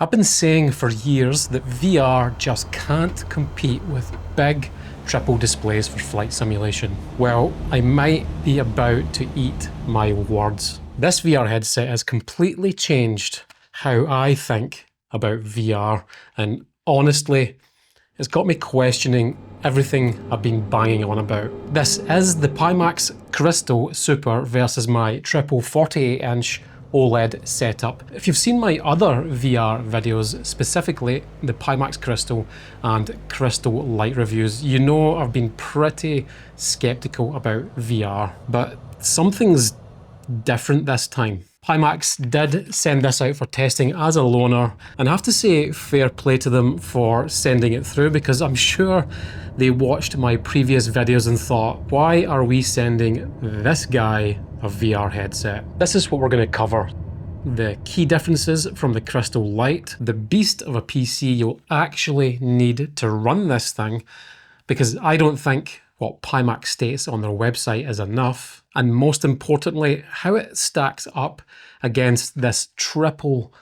I've been saying for years that VR just can't compete with big triple displays for flight simulation. Well, I might be about to eat my words. This VR headset has completely changed how I think about VR, and honestly, it's got me questioning everything I've been banging on about. This is the Pimax Crystal Super versus my triple 48-inch OLED setup. If you've seen my other VR videos, specifically the Pimax Crystal and Crystal Light reviews, you know I've been pretty skeptical about VR, but something's different this time. Pimax did send this out for testing as a loaner, and I have to say fair play to them for sending it through, because I'm sure they watched my previous videos and thought, why are we sending this guy a VR headset? This is what we're going to cover. The key differences from the Crystal Light, the beast of a PC you'll actually need to run this thing, because I don't think what Pimax states on their website is enough, and most importantly, how it stacks up against this triple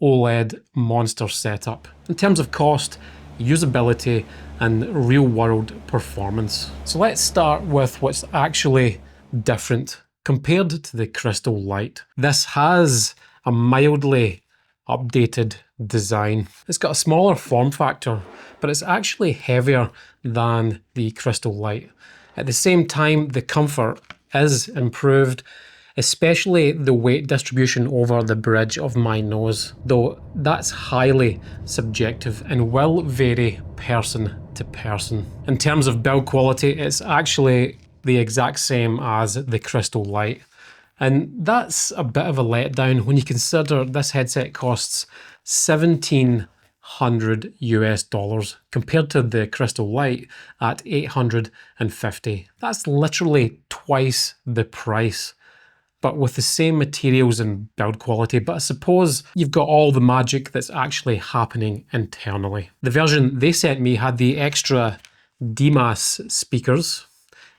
OLED monster setup in terms of cost, usability, and real-world performance. So let's start with what's actually different compared to the Crystal Light. This has a mildly updated design. It's got a smaller form factor, but it's actually heavier than the Crystal Light. At the same time, the comfort is improved, especially the weight distribution over the bridge of my nose, though that's highly subjective and will vary person to person. In terms of build quality, it's actually the exact same as the Crystal Light. And that's a bit of a letdown when you consider this headset costs $1,700 US compared to the Crystal Light at $850. That's literally twice the price, but with the same materials and build quality. But I suppose you've got all the magic that's actually happening internally. The version they sent me had the extra DMAS speakers.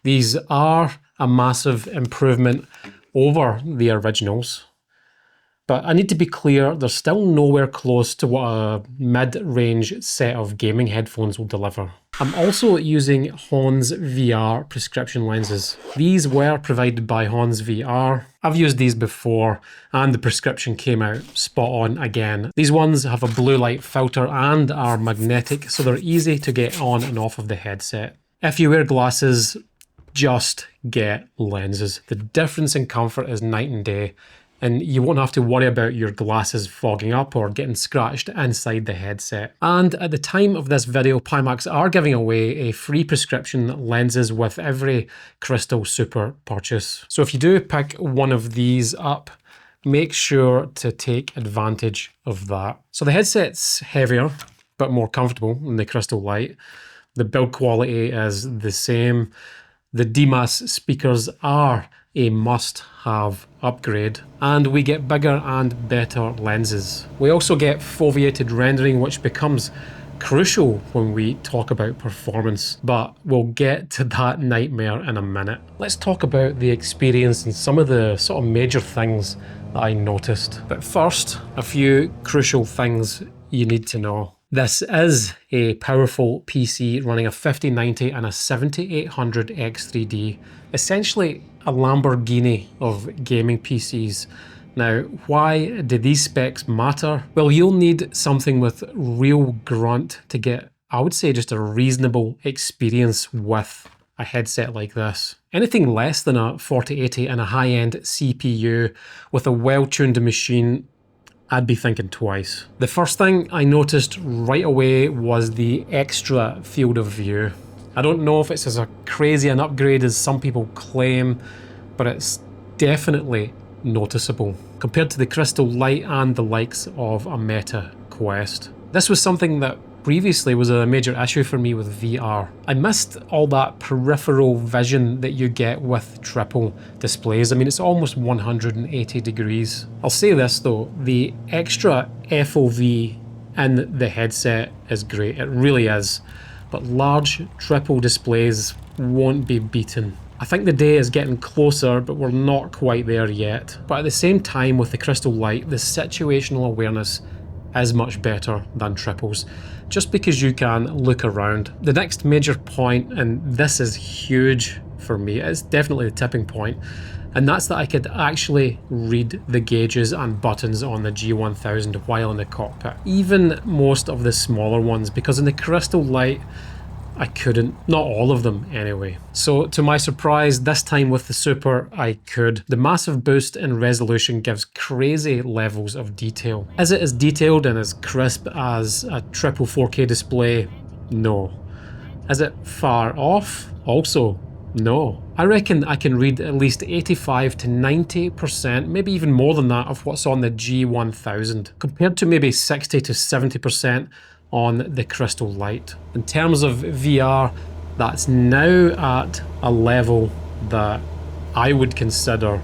These are a massive improvement over the originals, but I need to be clear, they're still nowhere close to what a mid-range set of gaming headphones will deliver. I'm also using Hans VR prescription lenses. These were provided by Hans VR. I've used these before and the prescription came out spot on again. These ones have a blue light filter and are magnetic, so they're easy to get on and off of the headset. If you wear glasses, just get lenses. The difference in comfort is night and day, and you won't have to worry about your glasses fogging up or getting scratched inside the headset. And at the time of this video, Pimax are giving away a free prescription lenses with every Crystal Super purchase. So if you do pick one of these up, make sure to take advantage of that. So the headset's heavier, but more comfortable than the Crystal Light. The build quality is the same. The DMAS speakers are a must-have upgrade, and we get bigger and better lenses. We also get foveated rendering, which becomes crucial when we talk about performance, but we'll get to that nightmare in a minute. Let's talk about the experience and some of the sort of major things that I noticed. But first, a few crucial things you need to know. This is a powerful PC running a 5090 and a 7800 X3D, essentially a Lamborghini of gaming PCs. Now, why do these specs matter? Well, you'll need something with real grunt to get, I would say, just a reasonable experience with a headset like this. Anything less than a 4080 and a high-end CPU with a well-tuned machine, I'd be thinking twice. The first thing I noticed right away was the extra field of view. I don't know if it's as crazy an upgrade as some people claim, but it's definitely noticeable compared to the Crystal Light and the likes of a Meta Quest. This was something that previously was a major issue for me with VR. I missed all that peripheral vision that you get with triple displays. I mean, it's almost 180 degrees. I'll say this though, the extra FOV in the headset is great, it really is, but large triple displays won't be beaten. I think the day is getting closer, but we're not quite there yet. But at the same time with the Crystal Light, the situational awareness is much better than triples, just because you can look around. The next major point, and this is huge for me, it's definitely the tipping point, and that's that I could actually read the gauges and buttons on the G1000 while in the cockpit. Even most of the smaller ones, because in the Crystal Light, I couldn't. Not all of them anyway. So to my surprise, this time with the Super, I could. The massive boost in resolution gives crazy levels of detail. Is it as detailed and as crisp as a triple 4K display? No. Is it far off? Also, no. I reckon I can read at least 85 to 90%, maybe even more than that, of what's on the G1000, compared to maybe 60 to 70% on the Crystal Light. In terms of VR, that's now at a level that I would consider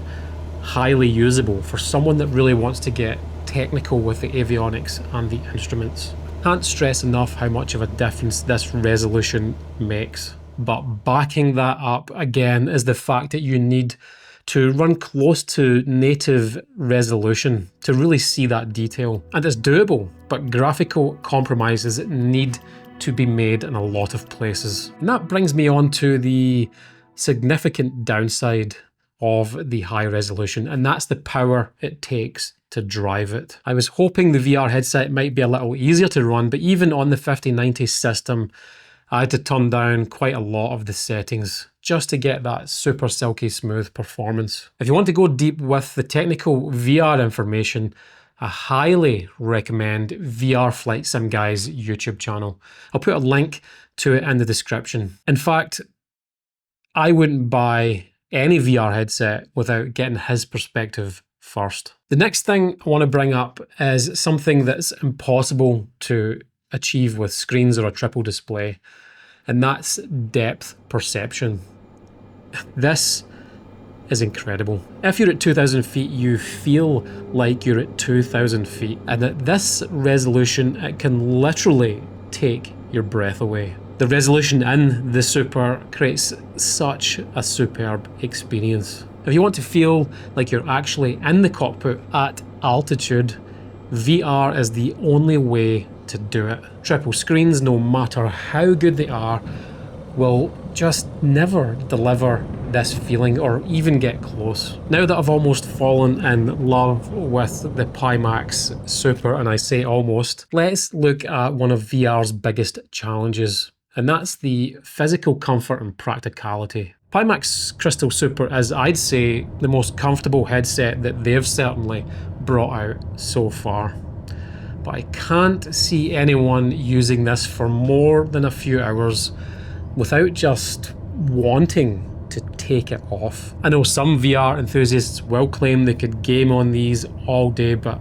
highly usable for someone that really wants to get technical with the avionics and the instruments. Can't stress enough how much of a difference this resolution makes. But backing that up again is the fact that you need to run close to native resolution to really see that detail. And it's doable, but graphical compromises need to be made in a lot of places. And that brings me on to the significant downside of the high resolution, and that's the power it takes to drive it. I was hoping the VR headset might be a little easier to run, but even on the 5090 system, I had to turn down quite a lot of the settings just to get that super silky smooth performance. If you want to go deep with the technical VR information, I highly recommend VR Flight Sim Guy's YouTube channel. I'll put a link to it in the description. In fact, I wouldn't buy any VR headset without getting his perspective first. The next thing I want to bring up is something that's impossible to achieve with screens or a triple display, and that's depth perception. This is incredible. If you're at 2,000 feet, you feel like you're at 2,000 feet, and at this resolution, it can literally take your breath away. The resolution in the Super creates such a superb experience. If you want to feel like you're actually in the cockpit at altitude, VR is the only way to do it. Triple screens, no matter how good they are, will just never deliver this feeling or even get close. Now that I've almost fallen in love with the Pimax Super, and I say almost, let's look at one of VR's biggest challenges, and that's the physical comfort and practicality. Pimax Crystal Super is, I'd say, the most comfortable headset that they've certainly brought out so far. But I can't see anyone using this for more than a few hours without just wanting to take it off. I know some VR enthusiasts will claim they could game on these all day, but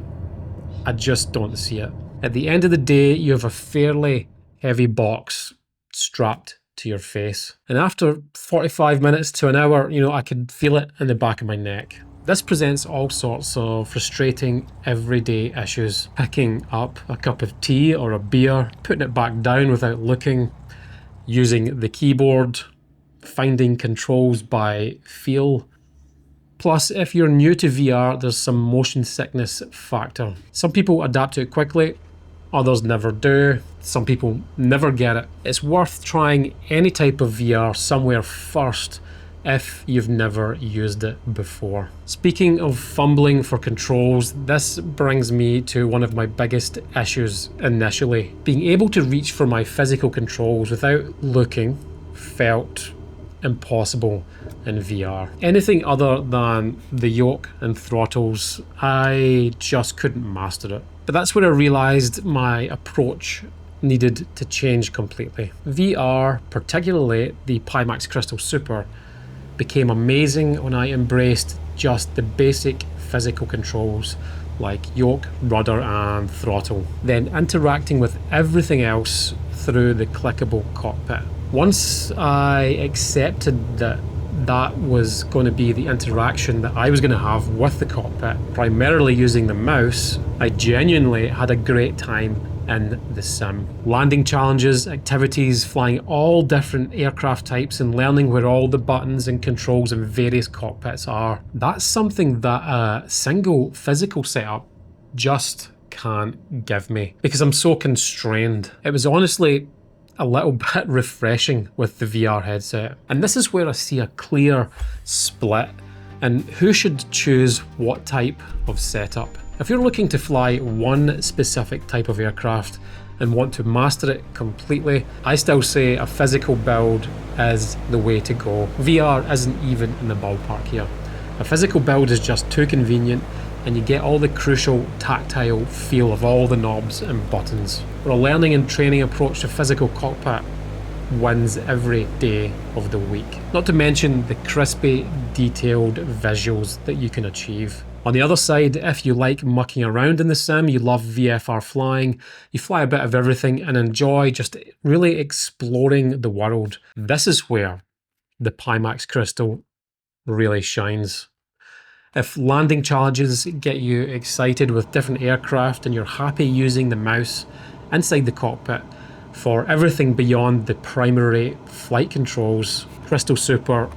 I just don't see it. At the end of the day, you have a fairly heavy box strapped to your face. And after 45 minutes to an hour, I could feel it in the back of my neck. This presents all sorts of frustrating everyday issues. Picking up a cup of tea or a beer, putting it back down without looking, using the keyboard, finding controls by feel. Plus, if you're new to VR, there's some motion sickness factor. Some people adapt to it quickly, others never do. Some people never get it. It's worth trying any type of VR somewhere first if you've never used it before. Speaking of fumbling for controls, this brings me to one of my biggest issues initially. Being able to reach for my physical controls without looking felt impossible in VR. Anything other than the yoke and throttles, I just couldn't master it. But that's where I realized my approach needed to change completely. VR, particularly the Pimax Crystal Super, became amazing when I embraced just the basic physical controls like yoke, rudder and throttle, then interacting with everything else through the clickable cockpit. Once I accepted that that was going to be the interaction that I was going to have with the cockpit, primarily using the mouse, I genuinely had a great time in the sim. Landing challenges, activities, flying all different aircraft types and learning where all the buttons and controls in various cockpits are. That's something that a single physical setup just can't give me because I'm so constrained. It was honestly a little bit refreshing with the VR headset. And this is where I see a clear split in who should choose what type of setup. If you're looking to fly one specific type of aircraft and want to master it completely, I still say a physical build is the way to go. VR isn't even in the ballpark here. A physical build is just too convenient and you get all the crucial tactile feel of all the knobs and buttons. But a learning and training approach to physical cockpit wins every day of the week. Not to mention the crispy, detailed visuals that you can achieve. On the other side, if you like mucking around in the sim, you love VFR flying, you fly a bit of everything and enjoy just really exploring the world, this is where the Pimax Crystal really shines. If landing challenges get you excited with different aircraft and you're happy using the mouse inside the cockpit for everything beyond the primary flight controls, Crystal Super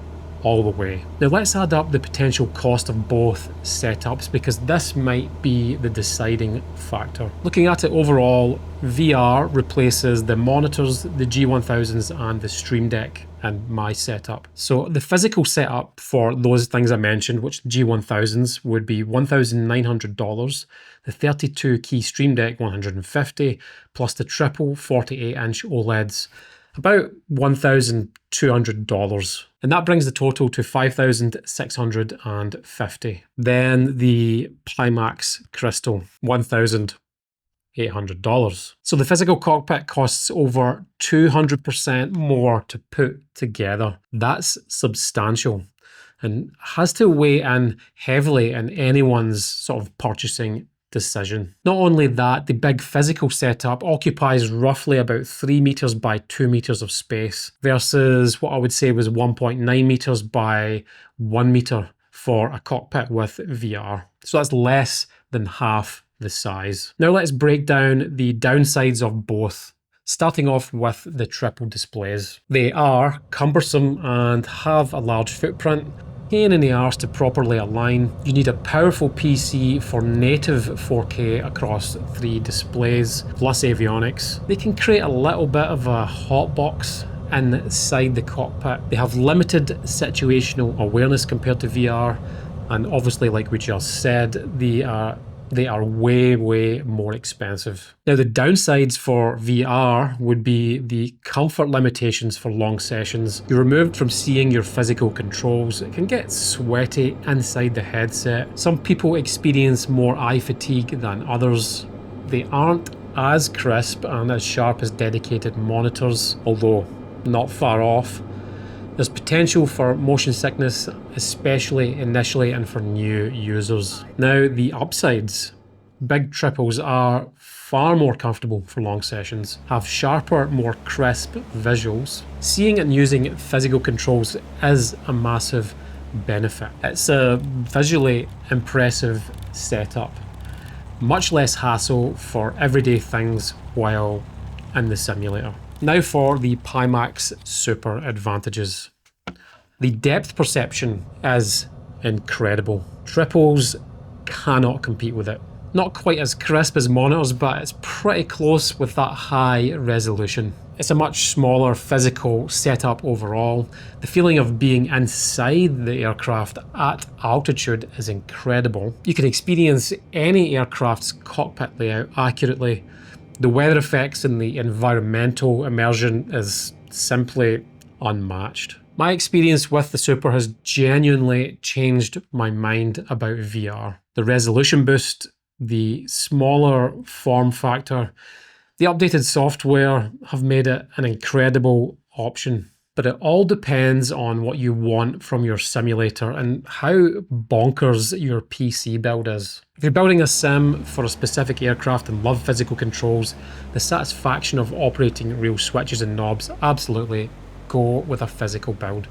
all the way. Now let's add up the potential cost of both setups because this might be the deciding factor. Looking at it overall, VR replaces the monitors, the G1000s and the Stream Deck and my setup. So the physical setup for those things I mentioned, which the G1000s would be $1,900, the 32 key Stream Deck $150, plus the triple 48-inch OLEDs, about $1,200. And that brings the total to $5,650. Then the Pimax Crystal, $1,800. So the physical cockpit costs over 200% more to put together. That's substantial and has to weigh in heavily in anyone's sort of purchasing decision. Not only that, the big physical setup occupies roughly about 3 meters by 2 meters of space versus what I would say was 1.9 meters by 1 meter for a cockpit with VR. So that's less than half the size. Now let's break down the downsides of both. Starting off with the triple displays. They are cumbersome and have a large footprint. Pain in the arse to properly align. You need a powerful PC for native 4K across 3 displays, plus avionics. They can create a little bit of a hotbox inside the cockpit. They have limited situational awareness compared to VR, and obviously, like we just said, they are way more expensive. Now the downsides for VR would be the comfort limitations for long sessions. You're removed from seeing your physical controls. It can get sweaty inside the headset. Some people experience more eye fatigue than others. They aren't as crisp and as sharp as dedicated monitors, although not far off. There's potential for motion sickness, especially initially and for new users. Now, the upsides. Big triples are far more comfortable for long sessions, have sharper, more crisp visuals. Seeing and using physical controls is a massive benefit. It's a visually impressive setup. Much less hassle for everyday things while in the simulator. Now for the Pimax Super advantages. The depth perception is incredible. Triples cannot compete with it. Not quite as crisp as monitors, but it's pretty close with that high resolution. It's a much smaller physical setup overall. The feeling of being inside the aircraft at altitude is incredible. You can experience any aircraft's cockpit layout accurately. The weather effects and the environmental immersion is simply unmatched. My experience with the Super has genuinely changed my mind about VR. The resolution boost, the smaller form factor, the updated software have made it an incredible option. But it all depends on what you want from your simulator and how bonkers your PC build is. If you're building a sim for a specific aircraft and love physical controls, the satisfaction of operating real switches and knobs, absolutely go with a physical build.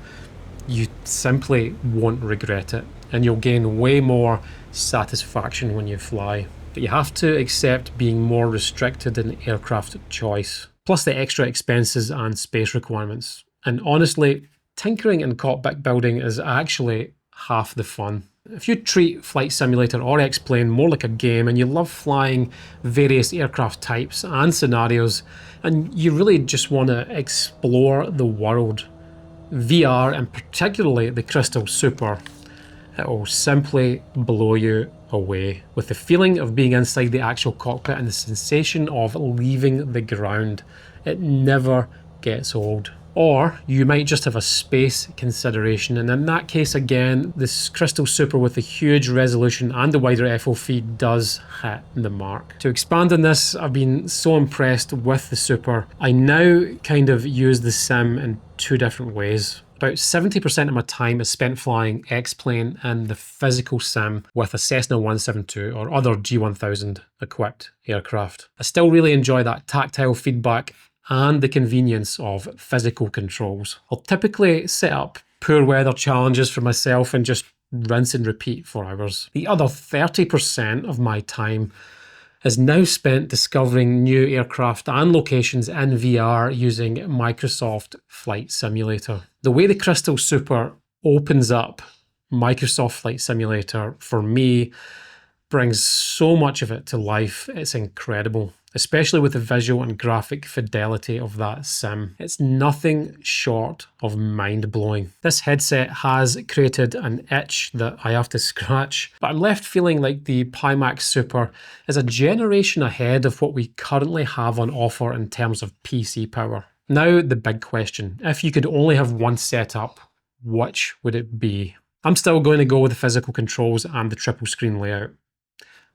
You simply won't regret it, and you'll gain way more satisfaction when you fly. But you have to accept being more restricted in aircraft choice, plus the extra expenses and space requirements. And honestly, tinkering in cockpit building is actually half the fun. If you treat Flight Simulator or X-Plane more like a game and you love flying various aircraft types and scenarios, and you really just want to explore the world, VR, and particularly the Crystal Super, it will simply blow you away with the feeling of being inside the actual cockpit and the sensation of leaving the ground. It never gets old. Or you might just have a space consideration, and in that case again, this Crystal Super with the huge resolution and the wider FOV does hit the mark. To expand on this, I've been so impressed with the Super. I now kind of use the sim in two different ways. About 70% of my time is spent flying X-Plane and the physical sim with a Cessna 172 or other G1000 equipped aircraft. I still really enjoy that tactile feedback and the convenience of physical controls. I'll typically set up poor weather challenges for myself and just rinse and repeat for hours. The other 30% of my time is now spent discovering new aircraft and locations in VR using Microsoft Flight Simulator. The way the Crystal Super opens up Microsoft Flight Simulator for me brings so much of it to life. It's incredible, especially with the visual and graphic fidelity of that sim. It's nothing short of mind-blowing. This headset has created an itch that I have to scratch, but I'm left feeling like the Pimax Super is a generation ahead of what we currently have on offer in terms of PC power. Now the big question, if you could only have one setup, which would it be? I'm still going to go with the physical controls and the triple screen layout.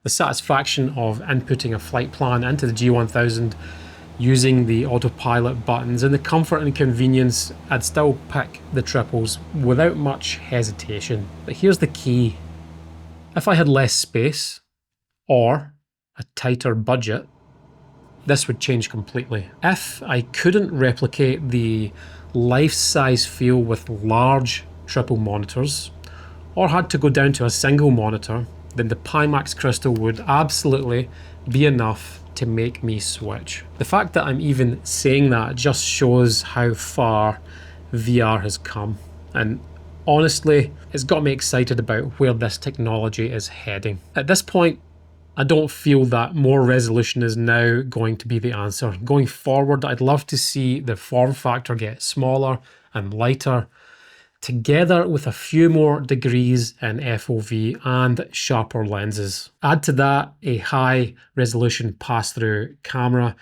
The satisfaction of inputting a flight plan into the G1000 using the autopilot buttons and the comfort and convenience, I'd still pick the triples without much hesitation. But here's the key. If I had less space or a tighter budget, this would change completely. If I couldn't replicate the life-size feel with large triple monitors or had to go down to a single monitor, then the Pimax Crystal would absolutely be enough to make me switch. The fact that I'm even saying that just shows how far VR has come. And honestly, it's got me excited about where this technology is heading. At this point, I don't feel that more resolution is now going to be the answer. Going forward, I'd love to see the form factor get smaller and lighter, together with a few more degrees in FOV and sharper lenses. Add to that a high resolution pass-through camera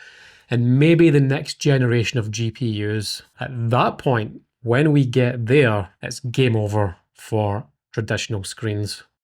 and maybe the next generation of GPUs. At that point, when we get there, it's game over for traditional screens.